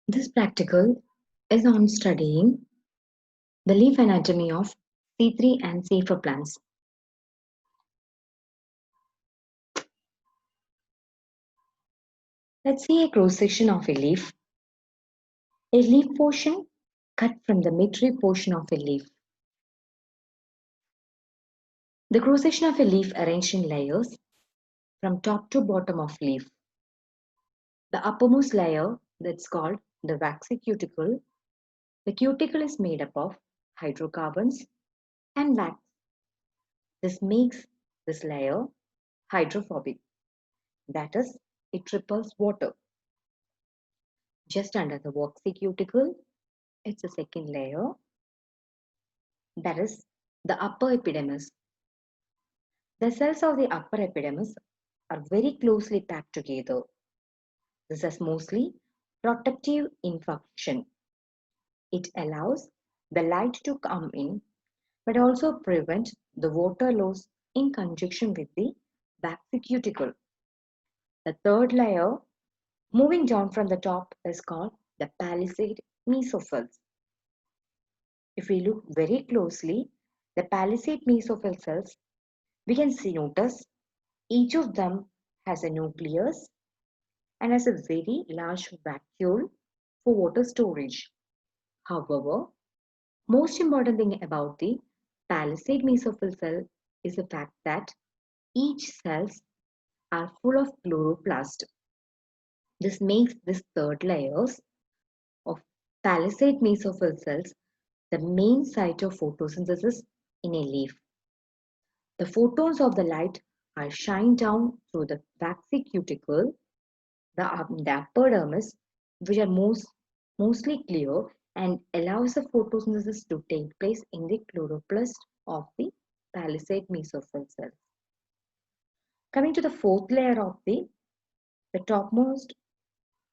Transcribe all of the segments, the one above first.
This practical is on studying the leaf anatomy of C3 and C4 plants. Let's see a cross section of a leaf. A leaf portion cut from the midrib portion of a leaf. The cross section of a leaf arranged in layers from top to bottom of leaf. The uppermost layer, that's called the waxy cuticle. The cuticle is made up of hydrocarbons and wax. This makes this layer hydrophobic. That is, it repels water. Just under the waxy cuticle, it's a second layer, that is the upper epidermis. The cells of the upper epidermis are very closely packed together. This is mostly protective in function. It allows the light to come in, but also prevent the water loss in conjunction with the waxy cuticle. The third layer, moving down from the top, is called the palisade mesophyll. If we look very closely, the palisade mesophyll cells, we can notice each of them has a nucleus and has a very large vacuole for water storage. However, most important thing about the palisade mesophyll cell is the fact that each cells are full of chloroplast. This makes this third layers of palisade mesophyll cells the main site of photosynthesis in a leaf. The photons of the light are shined down through the waxy cuticle, the upper dermis, which are mostly clear and allows the photosynthesis to take place in the chloroplast of the palisade mesophyll cells. Coming to the fourth layer of the topmost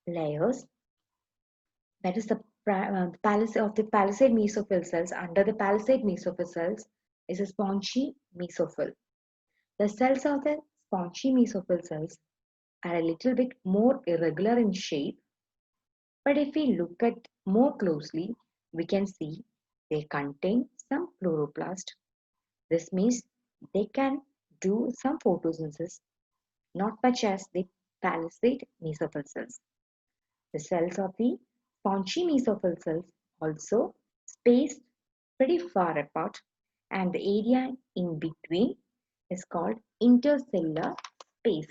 layers, that is the palisade mesophyll cells. Under the palisade mesophyll cells is a spongy mesophyll. The cells of the spongy mesophyll cells are a little bit more irregular in shape, but if we look at more closely, we can see they contain some chloroplast. This means they can do some photosynthesis, not much as the palisade mesophyll cells. The cells of the spongy mesophyll cells also spaced pretty far apart, and the area in between is called intercellular space.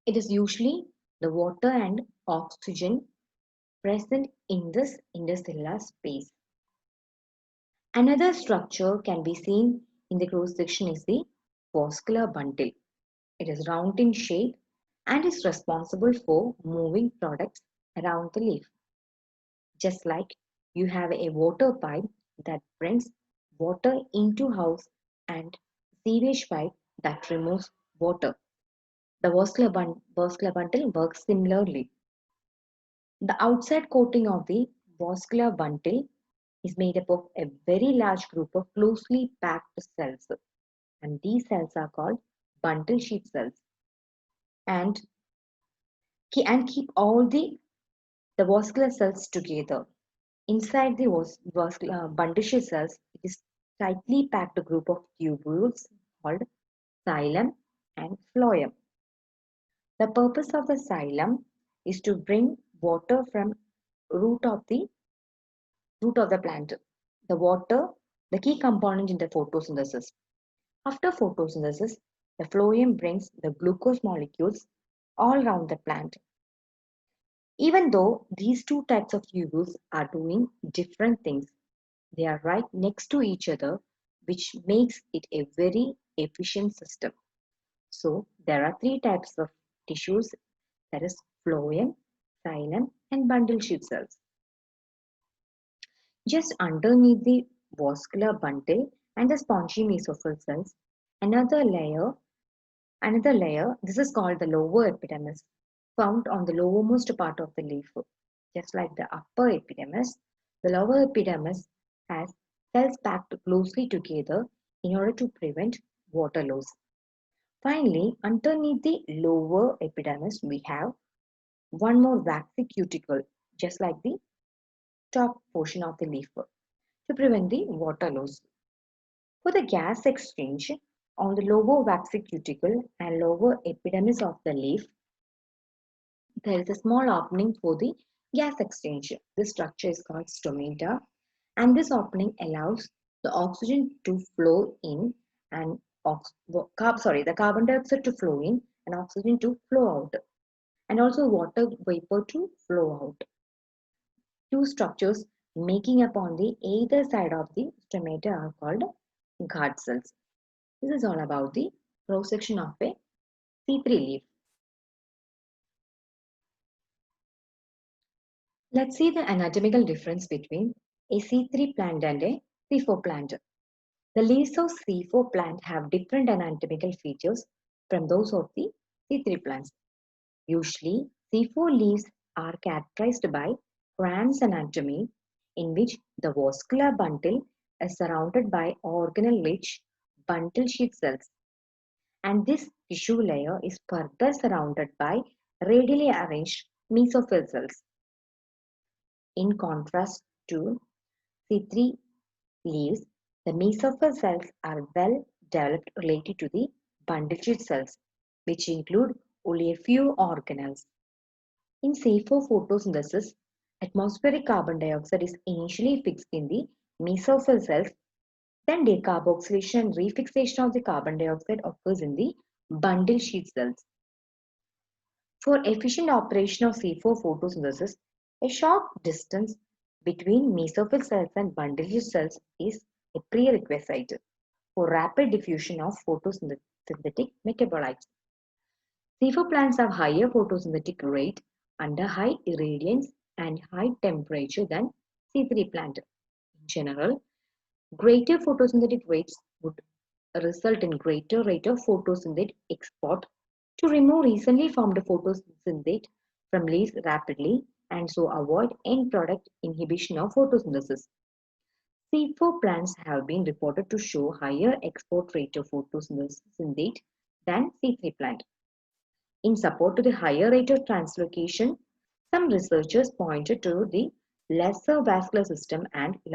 It is usually the water and oxygen present in this intercellular space. Another structure can be seen in the cross section is the vascular bundle. It is round in shape and is responsible for moving products around the leaf. Just like you have a water pipe that brings water into house and sewage pipe that removes water. The vascular bundle works similarly. The outside coating of the vascular bundle is made up of a very large group of closely packed cells, and these cells are called bundle sheath cells, and keep all the vascular cells together. Inside the vascular bundle sheath cells, it is tightly packed group of tubules called xylem and phloem. The purpose of the xylem is to bring water from root of the root of the plant. The water, the key component in the photosynthesis. After photosynthesis, the phloem brings the glucose molecules all around the plant. Even though these two types of tubules are doing different things, they are right next to each other, which makes it a very efficient system. So there are three types of tissues, that is phloem, xylem, and bundle sheath cells. Just underneath the vascular bundle and the spongy mesophyll cells, another layer, this is called the lower epidermis, found on the lowermost part of the leaf. Just like the upper epidermis, the lower epidermis has cells packed closely together in order to prevent water loss. Finally, underneath the lower epidermis, we have one more waxy cuticle, just like the top portion of the leaf, to prevent the water loss. For the gas exchange, on the lower waxy cuticle and lower epidermis of the leaf, there is a small opening for the gas exchange. This structure is called stomata, and this opening allows the oxygen to flow in and the carbon dioxide to flow in and oxygen to flow out, and also water vapor to flow out. Two structures making up on the either side of the stomata are called guard cells. This is all about the cross section of a C3 leaf. Let's see the anatomical difference between a C3 plant and a C4 plant. The leaves of C4 plant have different anatomical features from those of the C3 plants. Usually, C4 leaves are characterized by Kranz anatomy, in which the vascular bundle is surrounded by organelle-rich bundle sheath cells, and this tissue layer is further surrounded by radially arranged mesophyll cells. In contrast to C3 leaves, the mesophyll cells are well developed related to the bundle sheath cells, which include only a few organelles. In C4 photosynthesis, atmospheric carbon dioxide is initially fixed in the mesophyll cells, then decarboxylation and refixation of the carbon dioxide occurs in the bundle sheath cells. For efficient operation of C4 photosynthesis, a short distance between mesophyll cells and bundle sheath cells is a prerequisite for rapid diffusion of photosynthetic metabolites. C4 plants have higher photosynthetic rate under high irradiance and high temperature than C3 plant. In general, greater photosynthetic rates would result in greater rate of photosynthetic export to remove recently formed photosynthate from leaves rapidly and so avoid end product inhibition of photosynthesis. C4 plants have been reported to show higher export rate of photosynthate than C3 plant. In support to the higher rate of translocation, some researchers pointed to the lesser vascular system and the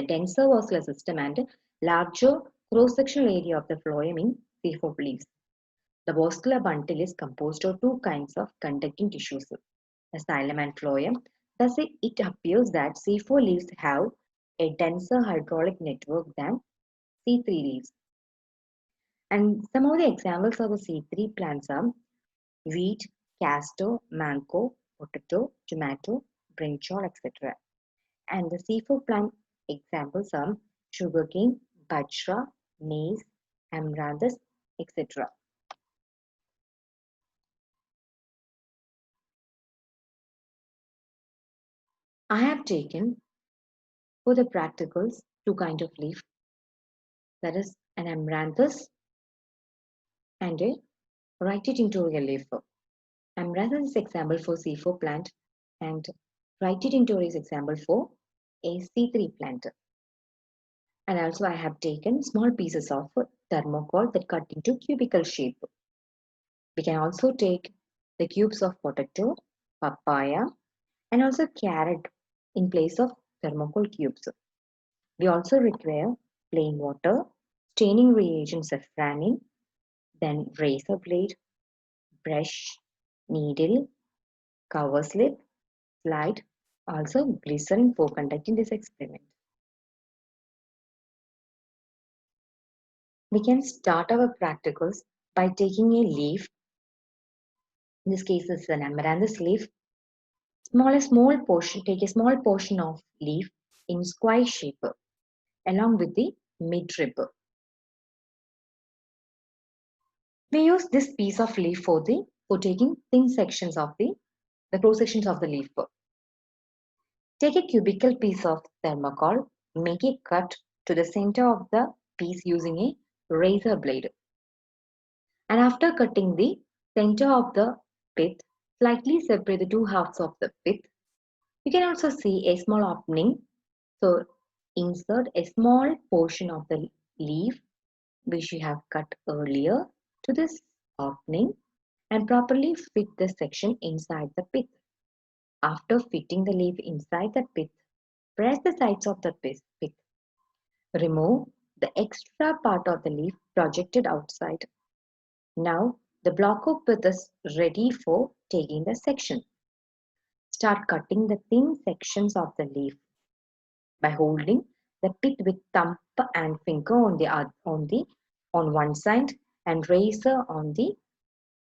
denser vascular system and larger cross-sectional area of the phloem in C4 leaves. The vascular bundle is composed of two kinds of conducting tissues, the xylem and phloem. Thus, it appears that C4 leaves have a denser hydraulic network than C3 leaves. And some of the examples of the C3 plants are wheat, castor, mango, potato, tomato, brinjal, etc. And the C4 plant examples are sugarcane, bajra, maize, amaranthus, etc. I have taken for the practicals two kinds of leaf, that is an amaranthus and a Rhytidinctoria leaf. Amaranthus is example for C4 plant and Rhytidinctoria is example for a C3 plant. And also I have taken small pieces of thermocol that cut into cubical shape. We can also take the cubes of potato, papaya, and also carrot in place of thermocol cubes. We also require plain water, staining reagent safranin, then razor blade, brush, needle, cover slip, slide, also glycerin for conducting this experiment. We can start our practicals by taking a leaf. In this case, it's an amaranthus leaf. Take a small portion of leaf in square shape along with the midrib. We use this piece of leaf for taking thin sections of the cross sections of the leaf. Take a cubical piece of thermocol, make a cut to the center of the piece using a razor blade. And after cutting the center of the pith, slightly separate the two halves of the pith. You can also see a small opening. So insert a small portion of the leaf which you have cut earlier to this opening and properly fit the section inside the pith. After fitting the leaf inside the pith, press the sides of the pith. Remove the extra part of the leaf projected outside. Now the block of pith is ready for taking the section. Start cutting the thin sections of the leaf by holding the pith with thumb and finger on one side and razor on the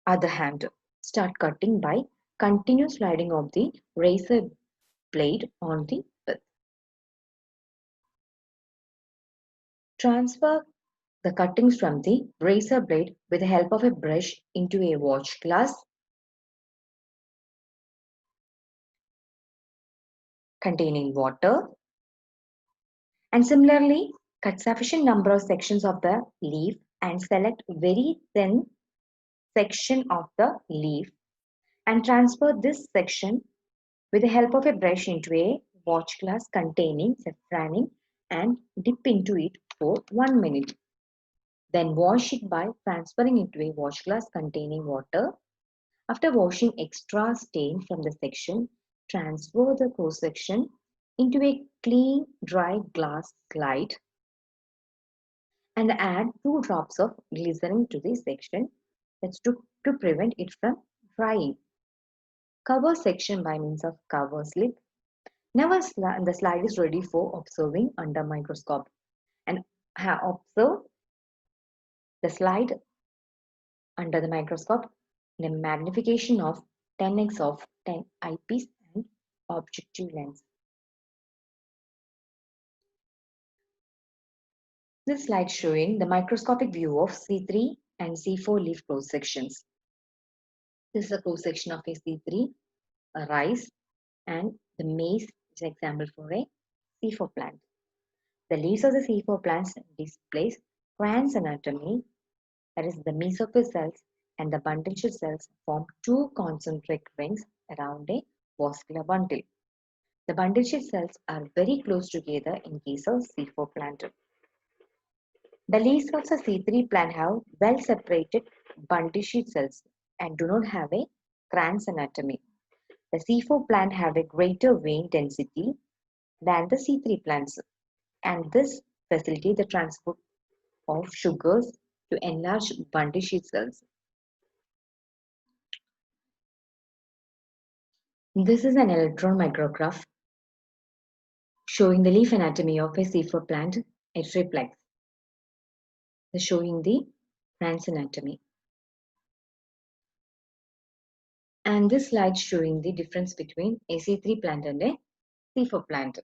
other hand. Start cutting by continuous sliding of the razor blade on the pith. Transfer the cuttings from the razor blade with the help of a brush into a watch glass containing water, and similarly cut sufficient number of sections of the leaf and select very thin section of the leaf and transfer this section with the help of a brush into a watch glass containing saffronin and dip into it for 1 minute. Then wash it by transferring into a watch glass containing water. After washing extra stain from the section, transfer the cross section into a clean dry glass slide and add 2 drops of glycerin to the section. That's to prevent it from drying. Cover section by means of cover slip. Now the slide is ready for observing under microscope and observe the slide under the microscope in a magnification of 10x of 10 eyepiece and objective lens. This slide showing the microscopic view of C3 and C4 leaf cross sections. This is a cross section of a C3, a rice, and the maize is an example for a C4 plant. The leaves of the C4 plants displays Kranz anatomy, that is the mesophyll cells and the bundle cells form 2 concentric rings around a vascular bundle. The bundle cells are very close together in case of C4 plant. The leaves of the C3 plant have well separated bundle cells and do not have a Kranz anatomy. The C4 plant have a greater vein density than the C3 plants, and this facilitates the transport of sugars to enlarge bundle cells. This is an electron micrograph showing the leaf anatomy of a C4 plant, a triplex. Showing the Kranz anatomy. And this slide showing the difference between a C3 plant and a C4 plant.